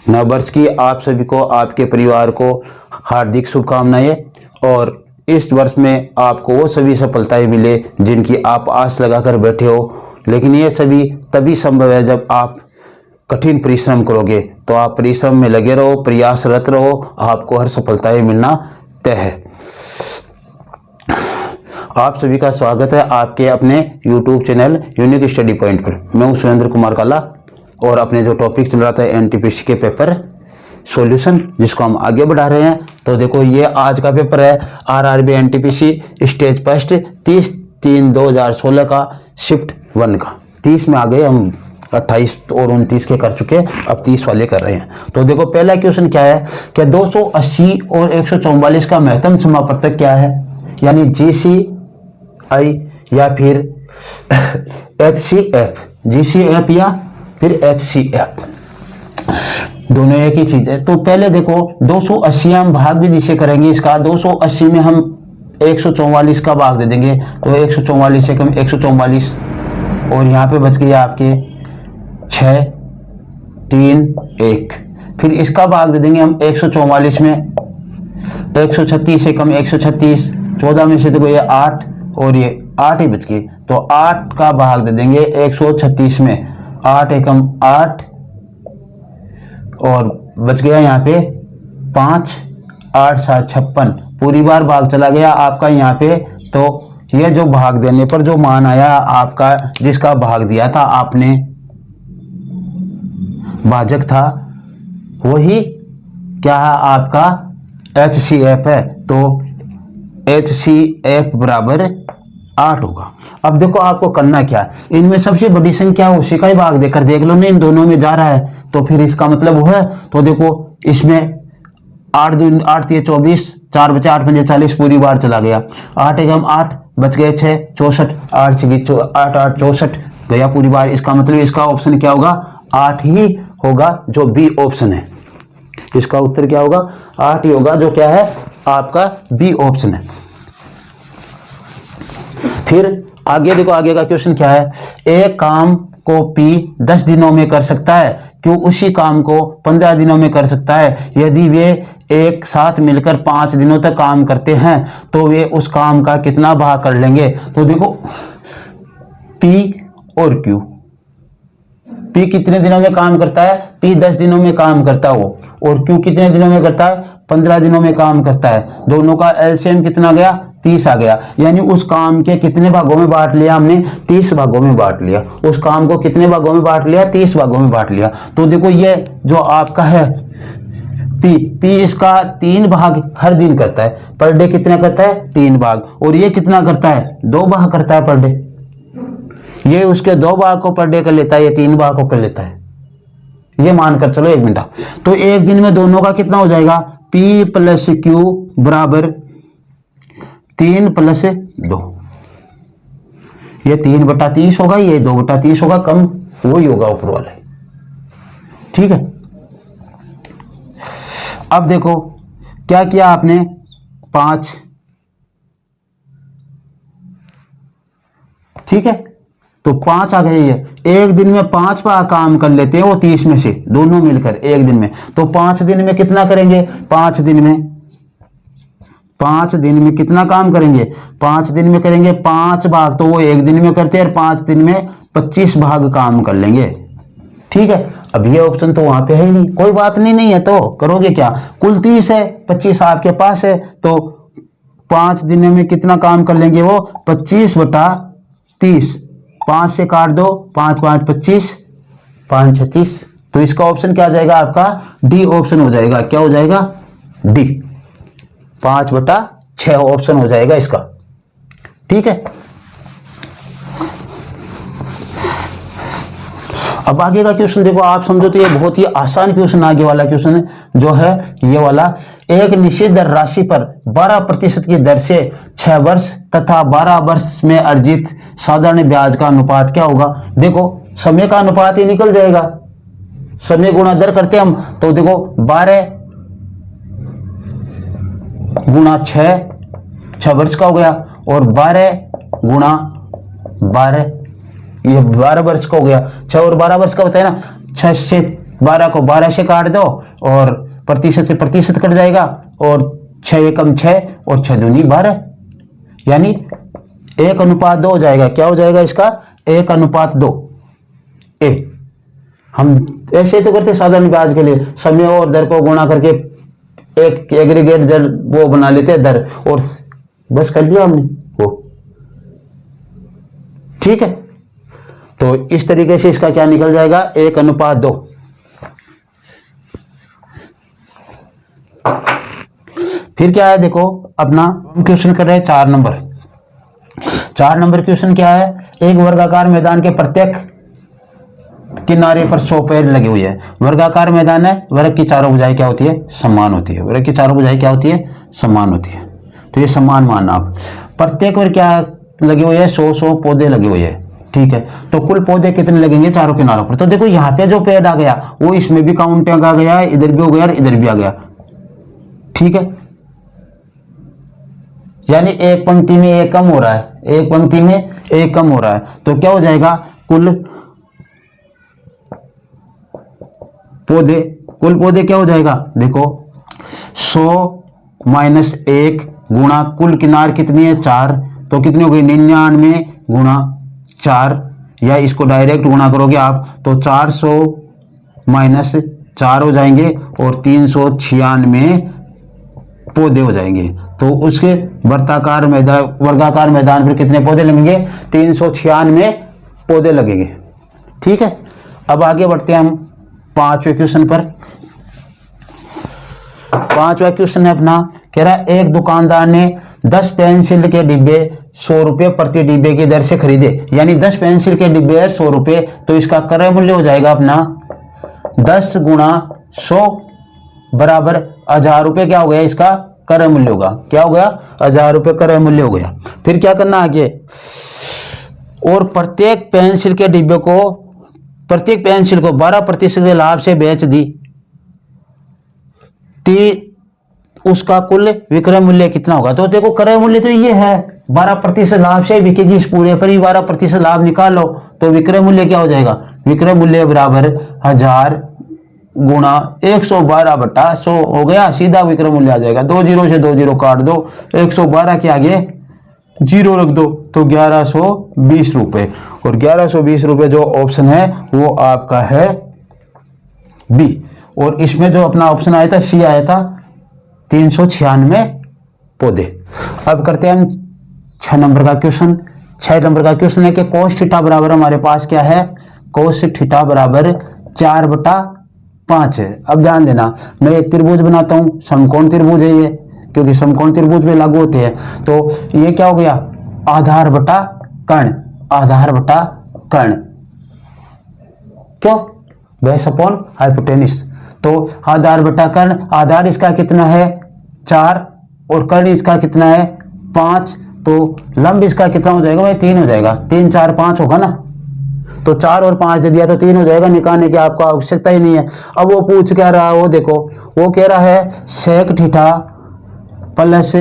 नववर्ष की आप सभी को, आपके परिवार को हार्दिक शुभकामनाएं। और इस वर्ष में आपको वो सभी सफलताएं मिले जिनकी आप आस लगाकर बैठे हो, लेकिन ये सभी तभी संभव है जब आप कठिन परिश्रम करोगे। तो आप परिश्रम में लगे रहो, प्रयासरत रहो, आपको हर सफलताएं मिलना तय है। आप सभी का स्वागत है आपके अपने YouTube channel unique study point पर। मैं हूं सुरेंद्र कुमार काला और अपने जो टॉपिक चल रहा था एनटीपीसी के पेपर सॉल्यूशन, जिसको हम आगे बढ़ा रहे हैं। तो देखो, ये आज का पेपर है आरआरबी एनटीपीसी स्टेज फर्स्ट 30/3/2016 का शिफ्ट 1 का। 30 में आ गए हम, 28 और 29 के कर चुके, अब 30 वाले कर रहे हैं। तो देखो, पहला क्वेश्चन क्या है कि 280 और 144 का महत्तम समापवर्तक क्या है, यानी GCI या फिर HCF, GCF या फिर HCF, दोनों एक ही चीज है। तो पहले देखो, 280 हम भाग भी जिसे करेंगे इसका, 280 में हम 144 का भाग दे देंगे, तो 144 से कम 144, और यहाँ पे बच गया आपके 6, 3, 1। फिर इसका भाग दे देंगे हम 144 में, 136 से कम 136, 14 में से देखो ये 8 और ये 8 ही बच गई, तो 8 का भाग दे देंगे 136 में, 8 एकम 8 और बच गया यहाँ पे 5, 8 7 56, पूरी बार भाग चला गया आपका यहाँ पे। तो ये जो भाग देने पर जो मान आया आपका, जिसका भाग दिया था आपने, भाजक था, वही क्या है आपका HCF है। तो HCF बराबर 8 होगा। अब देखो आपको करना क्या है, इनमें सबसे बड़ी संख्या उसी का ही भाग देकर देख लो ना, इन दोनों में जा रहा है तो फिर इसका मतलब वो है। तो देखो इसमें 8 दूनी 8 3 24, 4 बचे 8 5 40, पूरी बार चला गया। 8 एकम 8 बच गए 6 64, 8 8 8 64 गया पूरी बार। इसका मतलब इसका ऑप्शन क्या होगा, 8 ही होगा, जो बी ऑप्शन है। इसका उत्तर क्या होगा, 8 ही होगा, जो क्या है आपका बी ऑप्शन है। फिर आगे देखो, आगे का क्वेश्चन क्या है, एक काम को P 10 दिनों में कर सकता है, क्यों उसी काम को 15 दिनों में कर सकता है। यदि वे एक साथ मिलकर 5 दिनों तक काम करते हैं तो वे उस काम का कितना भाग कर लेंगे। तो देखो P और Q, P कितने दिनों में काम करता है, P 10 दिनों में काम करता है वो, और Q कितने दिनों में करता है, 15 दिनों में काम करता है। दोनों का एलसीएम कितना गया, 30 आ गया, यानी उस काम के कितने भागों में बांट लिया हमने, 30 भागों में बांट लिया। उस काम को कितने भागों में बांट लिया, 30 भागों में बांट लिया। तो देखो ये जो आपका है P इसका 3 भाग हर दिन करता है, पर डे कितना करता है, 3 भाग, और ये कितना करता है, 2 भाग करता है पर डे। ये उसके 2 भाग को पर डे कर लेता है, ये 3 भाग को कर लेता है, ये मानकर चलो 1 मिनट। तो एक दिन में दोनों का कितना हो जाएगा, P + Q बराबर 3 + 2, ये 3/30 होगा, ये 2/30 होगा, कम वही होगा ऊपर वाला, ठीक है। अब देखो क्या किया आपने, 5, ठीक है, तो 5 आ गए। ये एक दिन में 5 बार काम कर लेते हैं वो 30 में से, दोनों मिलकर एक दिन में। तो 5 दिन में कितना करेंगे, 5 दिन में कितना काम करेंगे, 5 दिन में करेंगे 5 भाग, तो वो एक दिन में करते हैं, और 5 दिन में 25 भाग काम कर लेंगे, ठीक है। अब ये ऑप्शन तो वहां पे है ही नहीं, कोई बात नहीं है, तो करोगे क्या, कुल 30 है, 25 आपके पास है, तो 5 दिन में कितना काम कर लेंगे वो, 25/30, 5 से काट दो, 5 5 25, 5 36। तो इसका ऑप्शन क्या आ जाएगा आपका, डी ऑप्शन हो जाएगा। क्या हो जाएगा, डी, 5/6 ऑप्शन हो जाएगा इसका, ठीक है। अब आगे का क्वेश्चन देखो, आप समझो तो ये बहुत ही आसान क्वेश्चन, आगे वाला क्वेश्चन है जो है ये वाला, एक निश्चित दर राशि पर 12% की दर से 6 वर्ष तथा 12 वर्ष में अर्जित साधारण ब्याज का अनुपात क्या होगा। देखो समय का अनुपात ही निकल जाएगा, समय गुणा दर करते हम, तो देखो 12 गुणा 6 वर्ष का हो गया, और 12 गुणा 12 ये 12 वर्ष का हो गया। 6 और 12 वर्ष का होता है ना, 6 से 12 को 12 से काट दो और प्रतिशत से प्रतिशत कट जाएगा और 6 एकम 6 और 6 दूनी 12, यानी 1:2 हो जाएगा। क्या हो जाएगा इसका? 1:2 ए। हम ऐसे तो करते साधारण ब्याज के लिए, समय और दर को गुणा करके एक एग्रीगेट दर वो बना लेते हैं दर, और बस कर लिया हमने वो। ठीक है, तो इस तरीके से इसका क्या निकल जाएगा? 1:2। फिर क्या है देखो, अपना क्वेश्चन कर रहे हैं 4 नंबर। 4 नंबर क्वेश्चन क्या है? एक वर्गाकार मैदान के प्रत्येक किनारे पर 100 पेड़ लगे हुए हैं। वर्गाकार मैदान है, वर्ग की चारों भुजाएं क्या होती है? समान होती है। वर्ग की चारों भुजाएं क्या होती है? समान होती है। तो ये समान मानना आप। प्रत्येक पर क्या लगे हुए हैं? 100 पौधे लगे हुए हैं। ठीक है, तो कुल पौधे कितने लगेंगे चारों किनारों पर? तो देखो यहाँ पे जो पेड़ आ गया वो इसमें भी काउंटिंग आ गया है, इधर भी हो गया और इधर भी आ गया। ठीक है, यानी एक पंक्ति में एक कम हो रहा है, एक पंक्ति में एक कम हो रहा है। तो क्या हो जाएगा? कुल पौधे क्या हो जाएगा? देखो 100 - 1 गुणा कुल किनार कितनी है? 4, तो कितनी हो गई? 99 गुणा 4, या इसको डायरेक्ट गुणा करोगे आप तो 400 - 4 हो जाएंगे और 396 पौधे हो जाएंगे। तो उसके वर्गाकार मैदान पर कितने पौधे लगेंगे? 396 पौधे लगेंगे। ठीक है, अब आगे बढ़ते हैं हम 5वें क्वेश्चन पर। 5वां क्वेश्चन है अपना, कह रहा है एक दुकानदार ने 10 पेंसिल के डिब्बे 100 रुपये प्रति डिब्बे की दर से खरीदे, यानी 10 पेंसिल के डिब्बे है 100 रुपये, तो इसका क्रय मूल्य हो जाएगा अपना 10 गुणा 100 बराबर 1000 रुपये। क्या हो गया? इसका क्रय मूल्य होगा। क्या हो गया? 1000 रुपये क्रय मूल्य हो गया। फिर क्या करना आगे? और प्रत्येक पेंसिल को 12% के लाभ से बेच दी, उसका कुल विक्रय मूल्य कितना होगा? तो देखो क्रय मूल्य तो ये है, 12% लाभ से बिकेगी, इस पूरे पर ही 12% लाभ निकाल लो, तो विक्रय मूल्य क्या हो जाएगा? विक्रय मूल्य बराबर 1000 गुणा 112/100 हो गया, सीधा विक्रय मूल्य आ जाएगा। 2 0 से 2 0 काट दो, 112 के आगे 0 रख दो, तो 1120 रुपये। और 1120 रुपये जो ऑप्शन है वो आपका है बी। और इसमें जो अपना ऑप्शन आया था सी आया था 396 पौधे। अब करते हैं हम 6 नंबर का क्वेश्चन। 6 नंबर का क्वेश्चन है कि कोस थीटा बराबर हमारे पास क्या है? कोस थीटा बराबर 4/5 है। अब ध्यान देना, मैं एक त्रिभुज बनाता हूं, समकोण त्रिभुज है ये, क्योंकि समकोण त्रिभुज में लागू होते हैं। तो ये क्या हो गया? आधार बटा कर्ण, आधार बटा कर्ण, क्यों? Base upon hypotenuse. तो आधार बटा कर्ण, आधार इसका कितना है? 4 और कर्ण इसका कितना है? 5, तो लंब इसका कितना हो जाएगा भाई? 3 हो जाएगा। 3 4 5 होगा ना, तो 4 और 5 दे दिया तो 3 हो जाएगा, निकालने की आपको आवश्यकता ही नहीं है। अब वो पूछ क्या रहा है? वो देखो, वो कह रहा है sec theta plus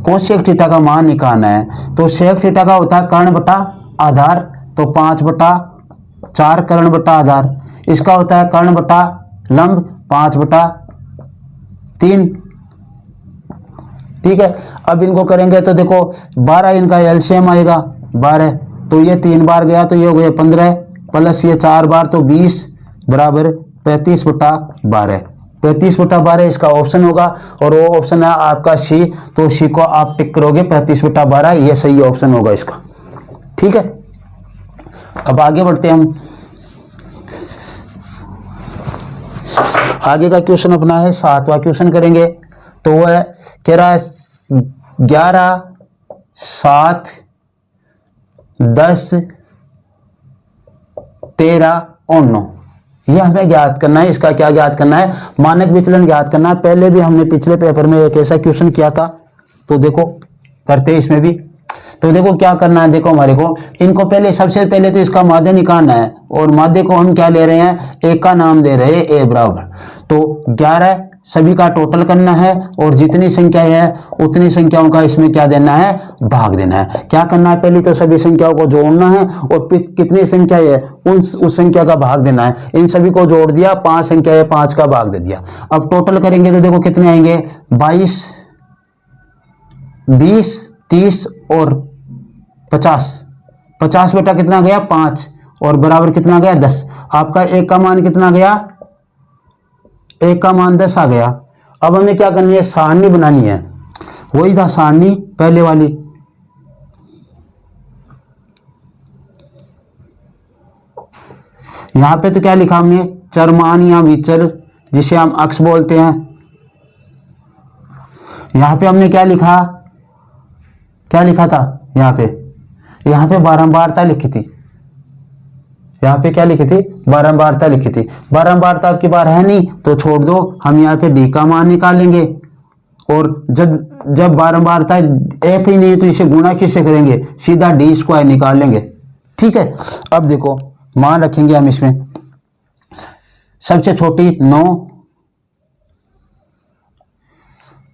cosec theta का मान निकालना है। तो सेक थीटा का होता है कर्ण बटा आधार, तो 5/4 कर्ण बटा आधार। इसका होता है कर्ण बटा लंब 5/3। ठीक है, अब इनको करेंगे तो देखो 12 इनका एलसीएम आएगा 12, तो ये 3 बार गया तो ये हो गया 15 प्लस ये 4 बार तो 20 बराबर 35/12। 35/12 इसका ऑप्शन होगा, और वो ऑप्शन है आपका सी, तो सी को आप टिक करोगे, 35/12 ये सही ऑप्शन होगा इसका। ठीक है, अब आगे बढ़ते हैं हम। आगे का क्वेश्चन अपना है 7वां क्वेश्चन करेंगे। तो वो है कह रहा है 11 7 10 13 और 9, यह हमें ज्ञात करना है। इसका क्या ज्ञात करना है? मानक विचलन ज्ञात करना है। पहले भी हमने पिछले पेपर में एक ऐसा क्वेश्चन किया था, तो देखो करते हैं इसमें भी। तो देखो क्या करना है, देखो हमारे को इनको पहले सबसे पहले तो इसका माध्य निकालना है, और माध्य को हम क्या ले रहे हैं? एक का नाम दे रहे हैं ए बराबर। तो 11 सभी का टोटल करना है और जितनी संख्या है उतनी संख्याओं का इसमें क्या देना है, भाग देना है। क्या करना है, पहले तो सभी संख्याओं को जोड़ना है और कितनी संख्या है उस संख्या का भाग देना है। इन सभी को जोड़ दिया, 5 संख्या है, 5 का भाग दे दिया। अब टोटल करेंगे तो देखो कितने आएंगे, 22, 20, 30 और 50। 50 बेटा कितना गया, 5 और बराबर कितना गया, 10। आपका एक का मान कितना गया, एक का मान 10 आ गया। अब हमें क्या करनी है, सारणी बनानी है। वही था सारणी पहले वाली। यहां पे तो क्या लिखा हमने, चरमान या विचर जिसे हम अक्ष बोलते हैं। यहां पे हमने क्या लिखा, क्या लिखा था यहां पे बारंबारता लिखी थी। यहाँ पे क्या लिखी थी, बारंबारता लिखी थी। बारंबारता आपकी बार है नहीं तो छोड़ दो, हम यहाँ पे डी का मान निकालेंगे। और जब बारंबारता एफ ही नहीं तो इसे गुणा किससे करेंगे, सीधा डी स्क्वायर निकाल लेंगे। ठीक है, अब देखो मान रखेंगे हम इसमें, सबसे छोटी 9,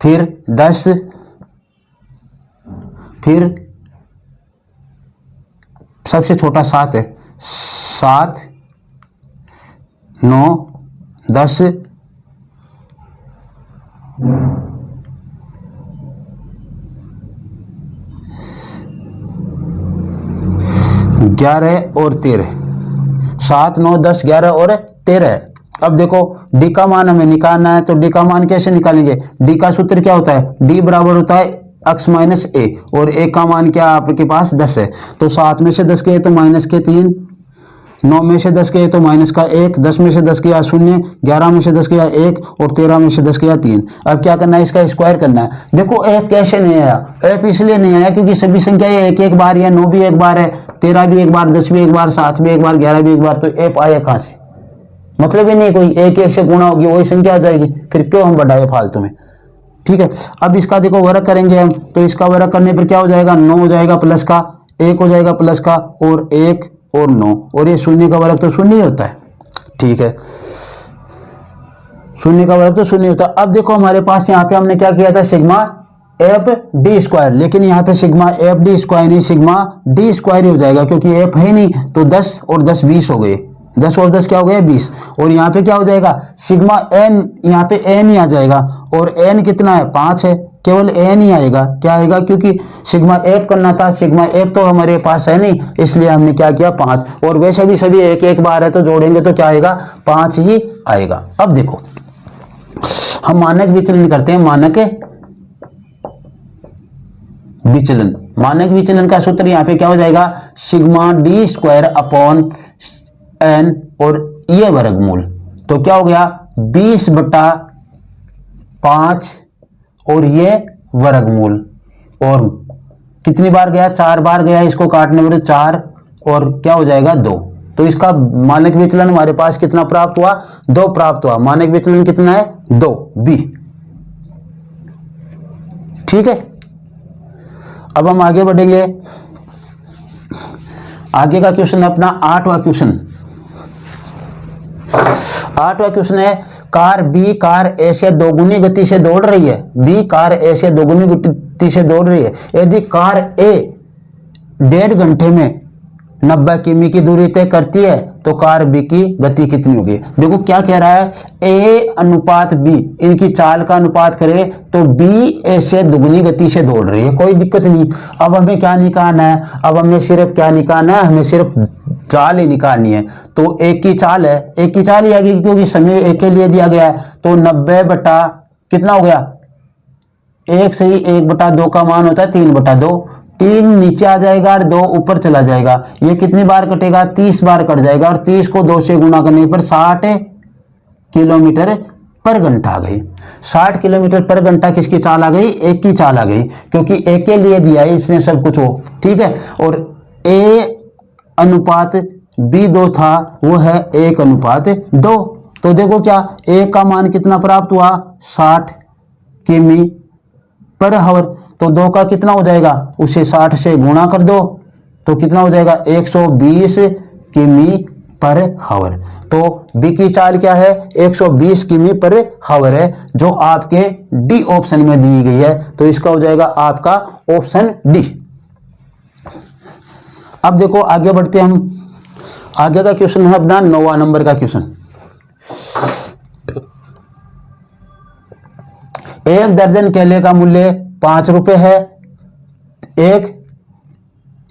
फिर 10, फिर सबसे छोटा 7 है, 7, 9, 10, 11 और 13। 7, 9, 10, 11 और 13। अब देखो डी का मान हमें निकालना है, तो डी का मान कैसे निकालेंगे, डी का सूत्र क्या होता है, डी बराबर होता है x माइनस ए, और ए का मान क्या आपके पास 10 है। तो 7 में से 10 गए तो माइनस के 3, 9 में से 10 गए तो माइनस का 1, 10 में से 10 गया 0, 11 में से 10 गया 1 और 13 में से 10 गया 3। अब क्या करना है, इसका स्क्वायर करना है। देखो एफ कैसे नहीं आया, एफ इसलिए नहीं आया क्योंकि सभी संख्याएं एक एक बार है, 9 भी एक बार है, 13 भी एक बार, 10 भी एक बार, 7 भी एक बार, 11 भी एक बार, तो एफ आया कहां से, मतलब ही नहीं, कोई एक एक से गुणा होगी वही संख्या आ जाएगी, फिर क्यों हम बढ़ाए फालतू में। ठीक है, अब इसका देखो वर्ग करेंगे हम, तो इसका वर्ग करने पर क्या हो जाएगा, 9 हो जाएगा प्लस का 1 हो जाएगा प्लस का और 1 और 9, और ये शून्य का वर्ग तो शून्य ही होता है। ठीक है, शून्य का वर्ग तो शून्य होता है। अब देखो हमारे पास यहाँ पे हमने क्या किया था, सिग्मा एफ डी स्क्वायर, लेकिन यहाँ पे सिग्मा एफ डी स्क्वायर नहीं, सिग्मा डी स्क्वायर ही हो जाएगा क्योंकि एफ है नहीं। तो 10 और 10 20 हो गए, 10 और 10 क्या हो गया 20, और यहाँ पे क्या हो जाएगा सिग्मा एन, यहाँ पे एन ही आ जाएगा, और एन कितना है 5 है, केवल एन ही आएगा। क्या आएगा, क्योंकि सिग्मा एफ करना था, सिग्मा एफ तो हमारे पास है नहीं, इसलिए हमने क्या किया 5, और वैसे भी सभी एक एक बार है तो जोड़ेंगे तो क्या आएगा 5 ही आएगा। अब देखो हम मानक विचलन करते हैं, मानक विचलन, मानक विचलन का सूत्र यहाँ पे क्या हो जाएगा, sigma D square upon N और ये वर्गमूल, तो क्या हो गया 20/5 और ये वर्गमूल, और कितनी बार गया 4 बार गया, इसको काटने में 4 और क्या हो जाएगा 2, तो इसका मानक विचलन हमारे पास कितना प्राप्त हुआ 2 प्राप्त हुआ। मानक विचलन कितना है 2 बी। ठीक है, अब हम आगे बढ़ेंगे। आगे का क्वेश्चन है अपना 8वां क्वेश्चन। 8वां क्वेश्चन है, कार बी कार ए से दोगुनी गति से दौड़ रही है, बी कार ए से दोगुनी गति से दौड़ रही है। यदि कार ए 1.5 घंटे में 90 किमी की दूरी तय करती है तो कार बी की गति कितनी होगी। देखो क्या कह रहा है, ए अनुपात बी, इनकी चाल का अनुपात करें तो बी ए से दुगनी गति से दौड़ रही है, कोई दिक्कत नहीं। अब हमें क्या निकालना है, अब हमें सिर्फ क्या निकालना है, हमें सिर्फ चाल ही निकालनी है। तो एक की चाल है, एक की चाल ही आ गई क्योंकि समय एक के लिए दिया गया है, तो 90 बटा कितना हो गया 1 से ही 1/2 का मान होता है 3/2, 3 नीचे आ जाएगा और 2 ऊपर चला जाएगा। ये कितनी बार कटेगा 30 बार कट जाएगा, और 30 को 2 से गुना करने पर 60 किलोमीटर पर घंटा आ गई। 60 किलोमीटर पर घंटा किसकी चाल आ गई, एक की चाल आ गई, क्योंकि एक के लिए दिया है इसने सब कुछ हो। ठीक है, और ए अनुपात बी 2 था, वो है 1/2। तो देखो क्या ए का मान कितना प्राप्त हुआ 60 किमी पर हावर, तो 2 का कितना हो जाएगा, उसे 60 से गुणा कर दो तो कितना हो जाएगा 120 किमी पर हावर। तो बी की चाल क्या है, 120 किमी पर हावर है, जो आपके डी ऑप्शन में दी गई है। तो इसका हो जाएगा आपका ऑप्शन डी। अब देखो आगे बढ़ते हैं हम। आगे का क्वेश्चन है अपना 9वां नंबर का क्वेश्चन। एक दर्जन केले का मूल्य 5 रुपए है, एक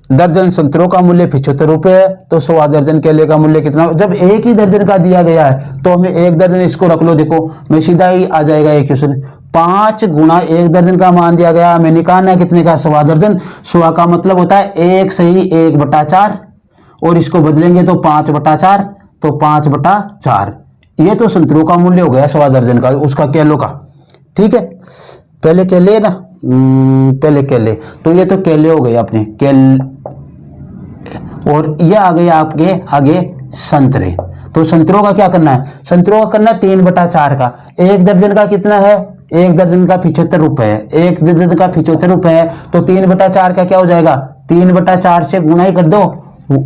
दर्जन संतरों का मूल्य 75 रुपए है, तो 100 दर्जन केले का मूल्य कितना। जब एक ही दर्जन का दिया गया है तो हमें एक दर्जन, इसको रख लो, देखो मैं सीधा ही आ जाएगा ये क्वेश्चन। 5 गुना एक दर्जन का मान दिया गया, हमें निकालना है कितने का, 100 दर्जन। 100 का मतलब होता है 1 सही 1/4, और इसको बदलेंगे तो 5/4, तो 5/4। ये तो संतरों का मूल्य हो गया 100 दर्जन का, उसका केलों का। ठीक है, पहले केले ना, पहले केले, तो ये तो केले हो गए अपने और ये आ गए आपके आगे संतरे। तो संतरों का क्या करना है, संतरों का करना है 3/4 का। एक दर्जन का कितना है, एक दर्जन का 75 रुपए है, एक दर्जन का 75 रुपए है, तो 3/4 का क्या हो जाएगा, 3/4 से गुना ही कर दो,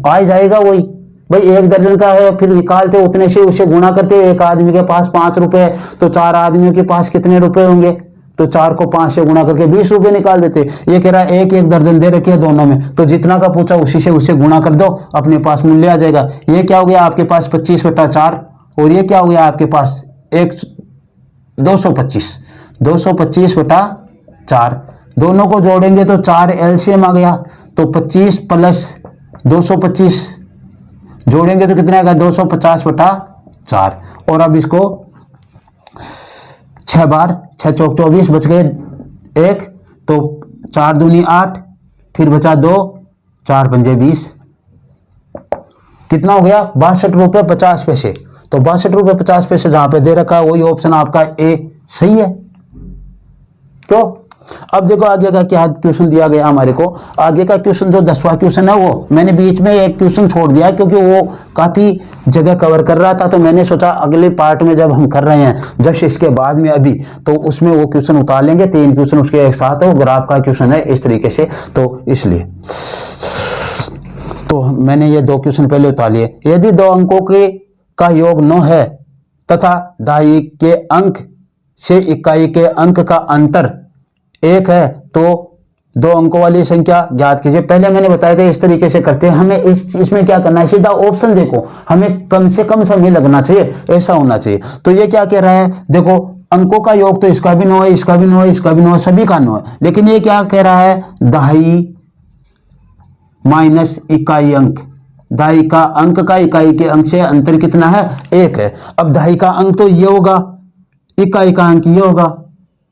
आ जाएगा वही। भाई एक दर्जन का है, फिर निकालते उतने से उसे गुणा करते। एक आदमी के पास 5 रुपए है, तो 4 आदमियों के पास कितने रुपए होंगे, तो 4 को 5 से गुणा करके 20 रुपए निकाल देते। ये कह रहा है एक एक दर्जन दे रखी है दोनों में, तो जितना का पूछा उसी से उसे गुणा कर दो, अपने पास मूल्य आ जाएगा। ये क्या हो गया आपके पास 25/4, और ये क्या हो गया आपके पास 225, 225/4। दोनों को जोड़ेंगे तो 4 एलसीएम आ गया, तो 25 प्लस 225 जोड़ेंगे तो कितना आएगा, 250/4। और अब इसको 6 बार, 6 चौक 24, बच गए 1, तो 4 दूनी 8, फिर बचा 2, 4 पंजे 20, कितना हो गया 62 रुपये 50 पैसे। तो 62 रुपये 50 पैसे जहां पे दे रखा है वही ऑप्शन आपका ए सही है। क्यों, अब देखो आगे का क्या क्वेश्चन दिया गया हमारे को। आगे का क्वेश्चन जो 10वां क्वेश्चन है, वो मैंने बीच में एक क्वेश्चन छोड़ दिया क्योंकि वो काफी जगह कवर कर रहा था, तो मैंने सोचा अगले पार्ट में जब हम कर रहे हैं, जस्ट इसके बाद में अभी, तो उसमें वो क्वेश्चन उतार लेंगे। 3 क्वेश्चन उसके एक साथ है, ग्राफ का क्वेश्चन है इस तरीके से, तो इसलिए तो मैंने ये 2 क्वेश्चन पहले उतार लिए। यदि 2 अंकों के का योग 9 है तथा दहाई के अंक से इकाई के अंक का अंतर 1 है, तो 2 अंकों वाली संख्या ज्ञात कीजिए। पहले मैंने बताया था इस तरीके से करते हैं। हमें इसमें क्या करना है, सीधा ऑप्शन देखो, हमें कम से कम समय लगना चाहिए, ऐसा होना चाहिए। तो ये क्या कह रहा है, देखो अंकों का योग तो इसका भी 9 है, इसका भी 9 है, इसका भी 9 है, सभी का 9 है, लेकिन ये क्या कह रहा है, दहाई माइनस इकाई अंक। दहाई का अंक का इकाई के अंक से अंतर कितना है, 1 है। अब दहाई का अंक तो ये होगा, इकाई का अंक ये होगा,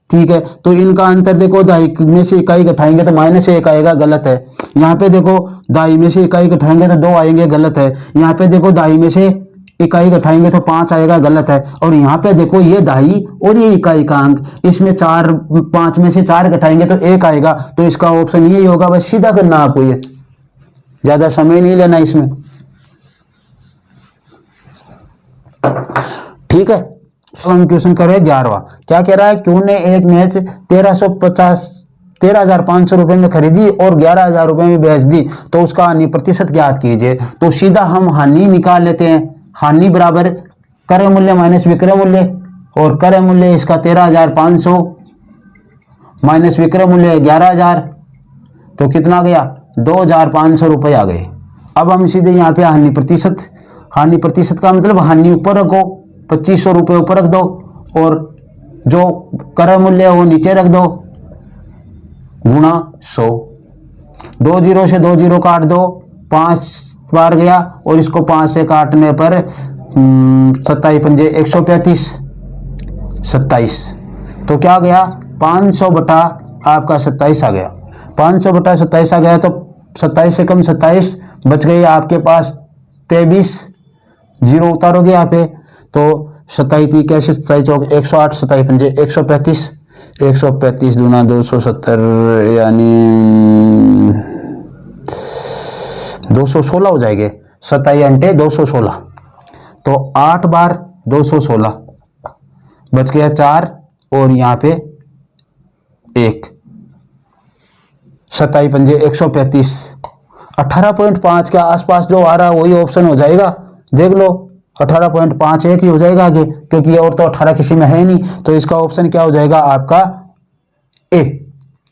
ठीक है। तो इनका अंतर देखो, दहाई में से इकाई घटाएंगे तो -1 आएगा, गलत है। यहाँ पे देखो दहाई में से इकाई घटाएंगे तो 2 आएंगे, गलत है। यहाँ पे देखो दहाई में से इकाई घटाएंगे तो 5 आएगा, गलत है। और यहाँ पे देखो ये दहाई और ये इकाई का अंक, इसमें 5 में से 4 घटाएंगे तो 1 आएगा, तो इसका ऑप्शन यही होगा। बस सीधा करना आपको, ये ज्यादा समय नहीं लेना इसमें, ठीक है। हम क्वेश्चन करें 11वां। क्या कह रहा है, क्यों ने एक मैच 13,500 रुपए में खरीदी और 11,000 रुपए में बेच दी, तो उसका हानि प्रतिशत ज्ञात कीजिए। तो सीधा हम हानि निकाल लेते हैं। हानि बराबर क्रय मूल्य माइनस विक्रय मूल्य, और क्रय मूल्य इसका 13,500 माइनस विक्रय मूल्य 11,000, तो कितना गया 2,500 रुपए आ गए। अब हम सीधे यहाँ पे हानि प्रतिशत का मतलब हानि ऊपर रखो, 2500 रुपये ऊपर रख दो, और जो क्रय मूल्य है वो नीचे रख दो, गुणा 100। 2 जीरो से 2 जीरो काट दो, 5 बार गया, और इसको 5 से काटने पर 27 पंजे 135, 27। तो क्या गया 500 बटा आपका 27 आ गया। 500 बटा 27 आ गया, तो 27 से कम 27 बच गई आपके पास 23, जीरो उतारोगे यहाँ पे, तो 27 कैसे 27 चौक 108, 27 पंजे 135, 135 दूना 270 यानी 216 हो जाएंगे। 27 अंटे 216, तो 8 बार 216 बच गया 4, और यहाँ पे 1, 27 पंजे 135, 18.5 के आसपास जो आ रहा है वही ऑप्शन हो जाएगा। देख लो 18.5 एक ही हो जाएगा आगे, क्योंकि और तो 18 किसी में है नहीं। तो इसका ऑप्शन क्या हो जाएगा आपका ए।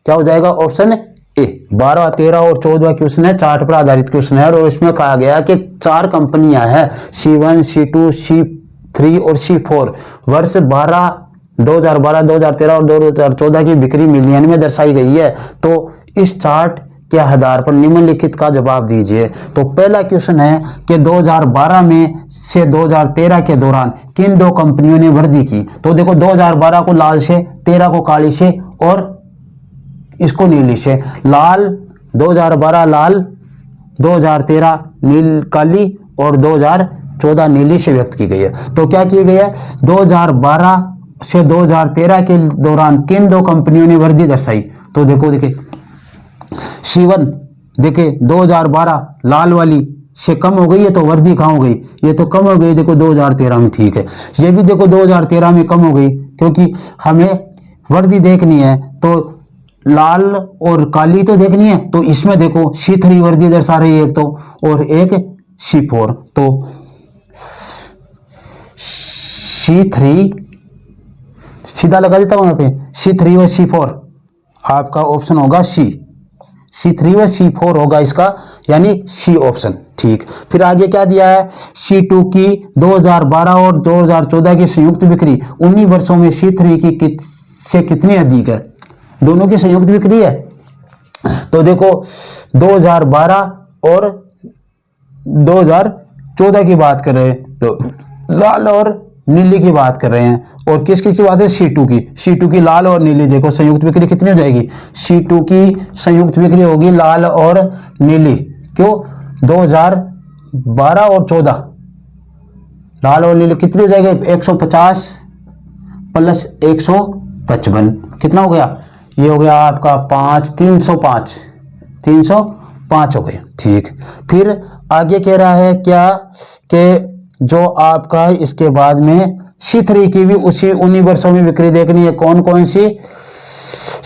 क्या हो जाएगा ऑप्शन ए। 12, 13 और 14 क्वेश्चन है, चार्ट पर आधारित क्वेश्चन है, और इसमें कहा गया कि 4 कंपनियां हैं C1, C2, C3 और C4। वर्ष 2012, 2013 और 2014 की बिक्री मिलियन में दर्शाई गई है। तो इस चार्ट के आधार पर निम्नलिखित का जवाब दीजिए। तो पहला क्वेश्चन है कि 2012 में से 2013 के दौरान किन 2 कंपनियों ने वृद्धि की। तो देखो 2012 को लाल से, 13 को काली से और इसको नीली से। लाल 2012 लाल, 2013 नील काली और 2014 नीली से व्यक्त की गई है। तो क्या की गई है, 2012 से 2013 के दौरान किन 2 कंपनियों ने वृद्धि दर्शाई। तो देखिए C1 देखिए 2012 लाल वाली से कम हो गई है, तो वृद्धि कहाँ हो गई, ये तो कम हो गई देखो 2013 में। ठीक है, ये भी देखो 2013 में कम हो गई, क्योंकि हमें वृद्धि देखनी है तो लाल और काली तो देखनी है। तो इसमें देखो C3 वृद्धि दर्शा रही है एक तो, और एक C4। तो C3 सीधा लगा देता हूं यहाँ पे, C3 व C4 आपका ऑप्शन होगा C3 व C4 होगा इसका, यानी C ऑप्शन। ठीक, फिर आगे क्या दिया है, C2 की 2012 और 2014 की संयुक्त बिक्री 19 वर्षों में C3 की से कितनी अधिक है। दोनों की संयुक्त बिक्री है। तो देखो 2012 और 2014 की बात कर रहे हैं, तो लाल और नीली की बात कर रहे हैं। और किसकी की बात है, C2 की लाल और नीली। देखो संयुक्त बिक्री कितनी हो जाएगी, C2 की संयुक्त बिक्री होगी लाल और नीली। क्यों, 2012 और 14 लाल और नीली कितनी हो जाएगी, 150 प्लस 155 कितना हो गया, ये हो गया आपका 305 हो गए। ठीक, फिर आगे कह रहा है क्या कि जो आपका इसके बाद में C3 की भी उसी 19 वर्षों में बिक्री देखनी है। कौन कौन सी,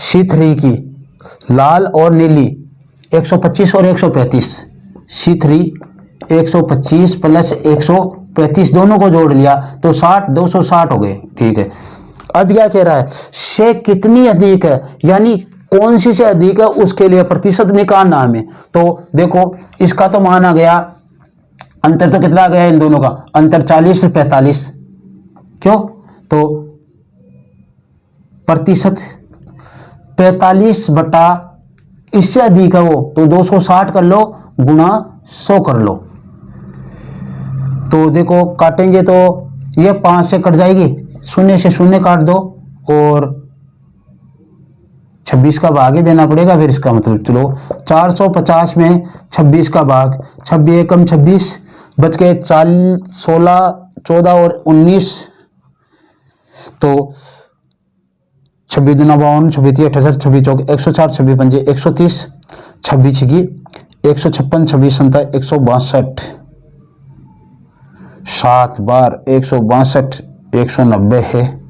C3 की लाल और नीली 125 और 135। C3 125 प्लस 135 दोनों को जोड़ लिया तो 260 हो गए। ठीक है, अब क्या कह रहा है, से कितनी अधिक है, यानी कौन सी से अधिक है उसके लिए प्रतिशत निकालना हमें। तो देखो इसका तो मान आ गया, अंतर तो कितना आ गया इन दोनों का, अंतर 40 से 45। क्यों, तो प्रतिशत 45 बटा इससे अधिक है वो, तो 260 कर लो गुणा 100 कर लो। तो देखो काटेंगे तो ये 5 से कट जाएगी, 0 से 0 काट दो और 26 का भाग ही देना पड़ेगा। फिर इसका मतलब चलो 450 में 26 का भाग, 26 एकम 26 बच गए 16, 14 और 19। तो 26 दूना 52, 26 3 68, 26 चौक 104, 26 पंजे 130, 26 छिगी 156, 26 सत्ता 162, 7 बार 162, 190 है।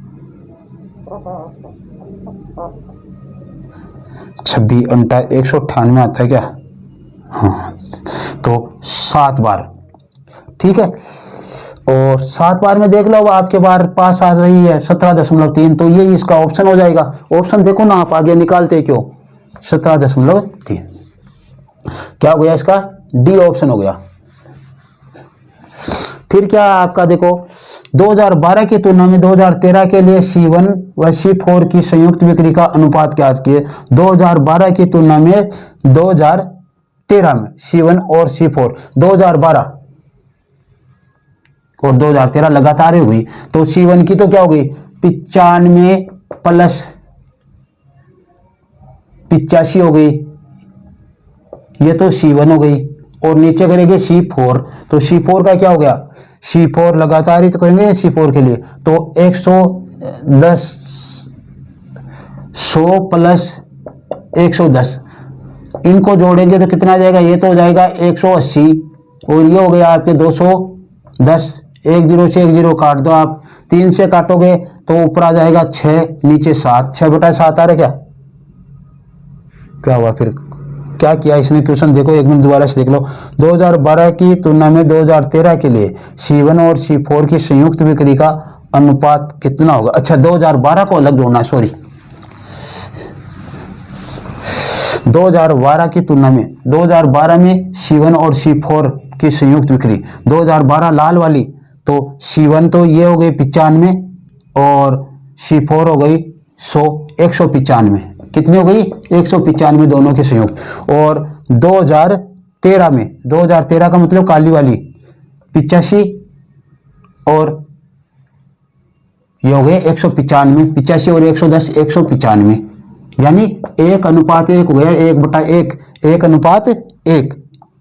26 अंटा 198 आता है क्या, हाँ, तो 7 बार। ठीक है, और 7 बार में देख लो आपके बार पास आ रही है 17.3, तो ये इसका ऑप्शन हो जाएगा। ऑप्शन देखो ना आप आगे निकालते क्यों, 17.3 क्या हो गया, इसका डी ऑप्शन हो गया। फिर क्या आपका देखो 2012 की तुलना में 2013 के लिए C1 व C4 की संयुक्त बिक्री का अनुपात क्या किए। 2012 की तुलना में 2013 में C1 और C4, 2012 और 2013 लगातार ही हुई, तो C1 की तो क्या हो गई 95 प्लस 85 हो गई, ये तो C1 हो गई। और नीचे करेंगे C4, तो C4 का क्या हो गया, C4 लगातार ही तो करेंगे C4 के लिए, तो 110, 100 प्लस 110 इनको जोड़ेंगे तो कितना आ जाएगा, ये तो हो जाएगा 180 और ये हो गया आपके 210। 1 0 से 1 0 काट दो आप, 3 से काटोगे तो ऊपर आ जाएगा 6, नीचे 7, 6 बटा 7 आ रहा क्या हुआ फिर क्या किया इसने क्वेश्चन देखो, एक मिनट दोबारा से देख लो। 2012 की तुलना में 2013 के लिए C1 और C4 की संयुक्त बिक्री का अनुपात कितना होगा। अच्छा 2012 को अलग जोड़ना, सॉरी 2012 की तुलना में 2012 में C1 और C4 की संयुक्त बिक्री 2012 लाल वाली, तो C1 तो ये हो गई 95 और C4 हो गई 195, कितनी हो गई 195 दोनों के संयुक्त। और 2013 में 2013 का मतलब काली वाली 85 और ये हो गए 195, 85 और 110 195, यानी 1:1 हो गया, 1/1, 1:1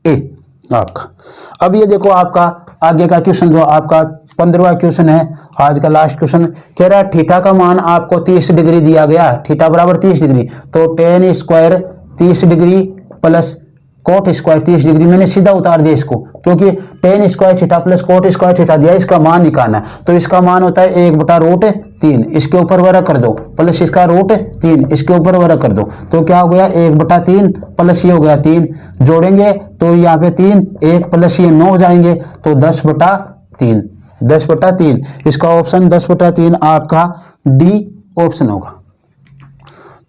ए आपका। अब ये देखो आपका आगे का क्वेश्चन जो आपका 15वां क्वेश्चन है, आज का लास्ट क्वेश्चन कह रहा है थीटा का मान आपको 30 डिग्री दिया गया, थीटा बराबर 30 डिग्री, तो tan square 30 degree plus coat square 30 degree, मैंने सीधा उतार दिया इसको क्योंकि tan square theta plus coat square theta दिया, इसका मान निकालना है। तो इसका मान होता है 1/√3, इसके ऊपर वर्ग कर दो, प्लस इसका √3, इसके ऊपर वर्ग कर दो, तो क्या हो गया 1/3 प्लस ये हो गया 3, जोड़ेंगे तो यहाँ पे 3, 1 प्लस ये 9 हो जाएंगे, तो 10/3, 10/3, इसका ऑप्शन 10/3 आपका डी ऑप्शन होगा।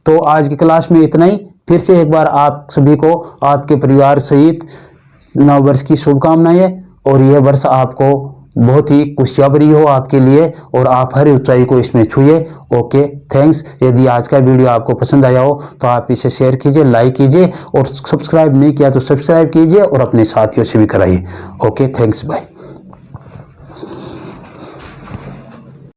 तो आज की क्लास में इतना ही। फिर से एक बार आप सभी को आपके परिवार सहित नव वर्ष की शुभकामनाएं, और यह वर्ष आपको बहुत ही खुशखबरी हो आपके लिए और आप हर ऊंचाई को इसमें छुए। Okay, thanks. यदि आज का वीडियो आपको पसंद आया हो तो आप इसे शेयर कीजिए, लाइक कीजिए, और सब्सक्राइब नहीं किया तो सब्सक्राइब कीजिए और अपने साथियों से भी कराइए। Okay, thanks, bye.